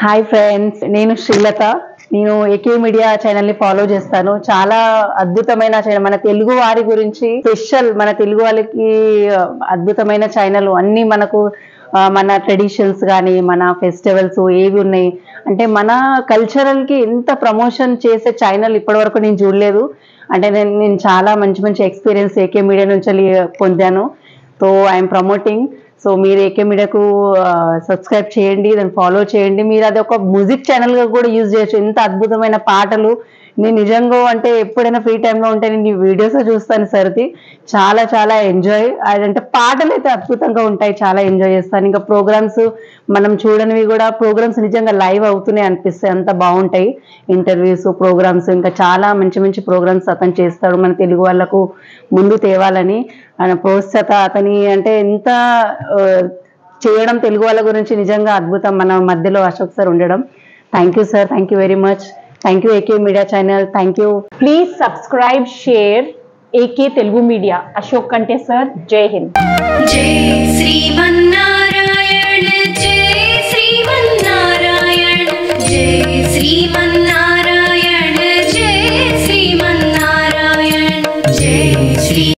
Hi friends, నేను శ్రీలత. నేను AK media channel ని ఫాలో చేస్తాను. చాలా అద్భుతమైన ఛానల్, మన తెలుగు వారి గురించి స్పెషల్, మన తెలుగు వాళ్ళకి అద్భుతమైన ఛానల్. అన్ని మనకు మన ట్రెడిషన్స్ కానీ మన ఫెస్టివల్స్ ఏవి ఉన్నాయి అంటే మన కల్చరల్ కి ఎంత ప్రమోషన్ చేసే ఛానల్ ఇప్పటి వరకు నేను చూడలేదు. అంటే నేను చాలా మంచి మంచి ఎక్స్పీరియన్స్ ఏకే మీడియా నుంచి పొందాను. So I'm promoting. సో మీరు ఏకే మీడియాకు సబ్స్క్రైబ్ చేయండి, దాన్ని ఫాలో చేయండి. మీరు అది ఒక మ్యూజిక్ ఛానల్గా కూడా యూజ్ చేయొచ్చు. ఎంత అద్భుతమైన పాటలు. నేను నిజంగా అంటే ఎప్పుడైనా ఫ్రీ టైంలో ఉంటే నేను ఈ వీడియోస్ చూస్తాను సరిది. చాలా చాలా ఎంజాయ్. అదంటే పాటలు అయితే అద్భుతంగా ఉంటాయి, చాలా ఎంజాయ్ చేస్తాను. ఇంకా ప్రోగ్రామ్స్ మనం చూడనివి కూడా ప్రోగ్రామ్స్ నిజంగా లైవ్ అవుతూనే అనిపిస్తాయి, అంత బాగుంటాయి. ఇంటర్వ్యూస్, ప్రోగ్రామ్స్, ఇంకా చాలా మంచి మంచి ప్రోగ్రామ్స్ అతను చేస్తాడు మన తెలుగు వాళ్ళకు ముందు తేవాలని. ఆయన ప్రోత్సాహత అతని అంటే ఎంత చేయడం తెలుగు వాళ్ళ గురించి నిజంగా అద్భుతం. మన మధ్యలో అశోక్ సార్ ఉండడం. Thank you sir, thank you very much. Thank you AK media channel. Thank you. Please subscribe, share AK Telugu media. Ashok కంటే సార్. జై హింద్. జై శ్రీమన్నా